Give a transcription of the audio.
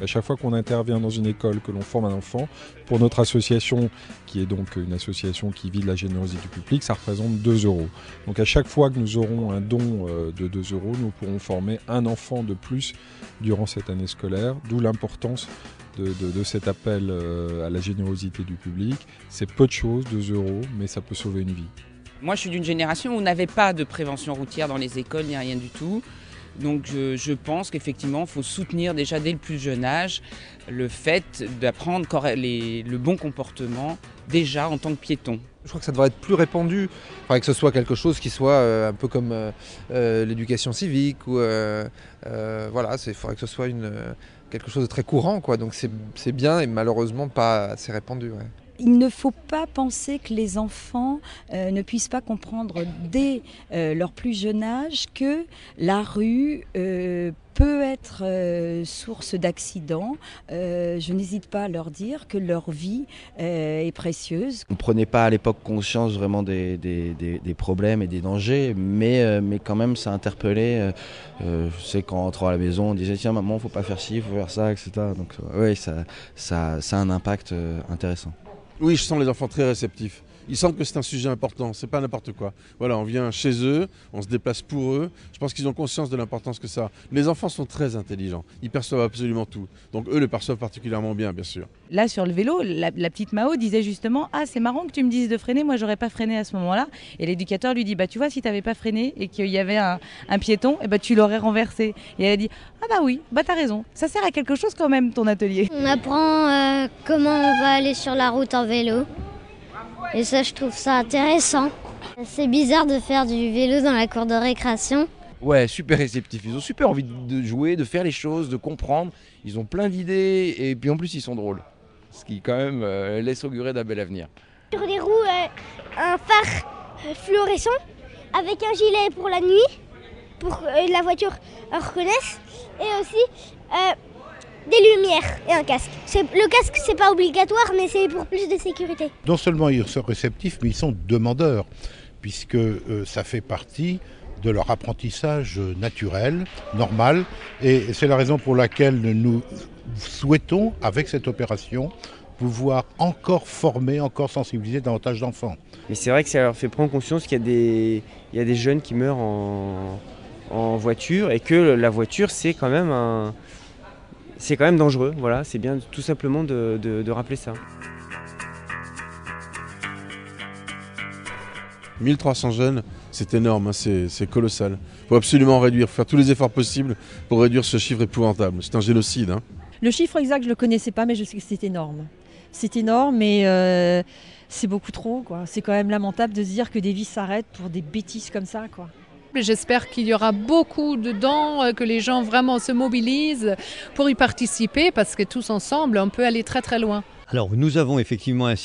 À chaque fois qu'on intervient dans une école, que l'on forme un enfant, pour notre association, qui est donc une association qui vit de la générosité du public, ça représente 2 €. Donc à chaque fois que nous aurons un don de 2 €, nous pourrons former un enfant de plus durant cette année scolaire, d'où l'importance de cet appel à la générosité du public. C'est peu de choses, 2 €, mais ça peut sauver une vie. Moi, je suis d'une génération où on n'avait pas de prévention routière dans les écoles, ni rien du tout. Donc je pense qu'effectivement, il faut soutenir déjà dès le plus jeune âge le fait d'apprendre le bon comportement déjà en tant que piéton. Je crois que ça devrait être plus répandu. Il faudrait que ce soit quelque chose qui soit un peu comme l'éducation civique. Voilà, il faudrait que ce soit quelque chose de très courant, quoi. Donc c'est bien et malheureusement pas assez répandu. Ouais. Il ne faut pas penser que les enfants ne puissent pas comprendre dès leur plus jeune âge que la rue peut être source d'accidents. Je n'hésite pas à leur dire que leur vie est précieuse. On ne prenait pas à l'époque conscience vraiment des problèmes et des dangers, mais quand même ça interpellait. Je sais qu'en rentrant à la maison, on disait tiens maman, faut pas faire ci, faut faire ça, etc. Donc oui, ça a un impact intéressant. Oui, je sens les enfants très réceptifs. Ils sentent que c'est un sujet important, c'est pas n'importe quoi. Voilà, on vient chez eux, on se déplace pour eux. Je pense qu'ils ont conscience de l'importance que ça a. Les enfants sont très intelligents, ils perçoivent absolument tout. Donc eux le perçoivent particulièrement bien, bien sûr. Là, sur le vélo, la petite Mao disait justement « Ah, c'est marrant que tu me dises de freiner, moi j'aurais pas freiné à ce moment-là. » Et l'éducateur lui dit « Bah tu vois, si tu n'avais pas freiné et qu'il y avait un piéton, eh ben, tu l'aurais renversé. » Et elle a dit « Ah bah oui, bah t'as raison, ça sert à quelque chose quand même ton atelier. » On apprend comment on va aller sur la route en vélo. Et ça, je trouve ça intéressant. C'est bizarre de faire du vélo dans la cour de récréation. Ouais, super réceptifs. Ils ont super envie de jouer, de faire les choses, de comprendre. Ils ont plein d'idées et puis en plus, ils sont drôles. Ce qui, quand même, laisse augurer d'un bel avenir. Sur les roues, un phare fluorescent avec un gilet pour la nuit, pour que la voiture reconnaisse. Et aussi des lumières et un casque. Le casque, c'est pas obligatoire, mais c'est pour plus de sécurité. Non seulement ils sont réceptifs, mais ils sont demandeurs, puisque ça fait partie de leur apprentissage naturel, normal. Et c'est la raison pour laquelle nous souhaitons, avec cette opération, pouvoir encore former, encore sensibiliser davantage d'enfants. Mais c'est vrai que ça leur fait prendre conscience qu'il y a des jeunes qui meurent en voiture et que la voiture, c'est quand même dangereux, voilà, c'est bien tout simplement de rappeler ça. 1300 jeunes, c'est énorme, hein, c'est colossal. Il faut absolument réduire, faire tous les efforts possibles pour réduire ce chiffre épouvantable. C'est un génocide. Hein. Le chiffre exact, je ne le connaissais pas, mais je sais que c'est énorme. C'est énorme, mais c'est beaucoup trop, quoi. C'est quand même lamentable de se dire que des vies s'arrêtent pour des bêtises comme ça, quoi. J'espère qu'il y aura beaucoup dedans, que les gens vraiment se mobilisent pour y participer parce que tous ensemble, on peut aller très très loin. Alors nous avons effectivement ainsi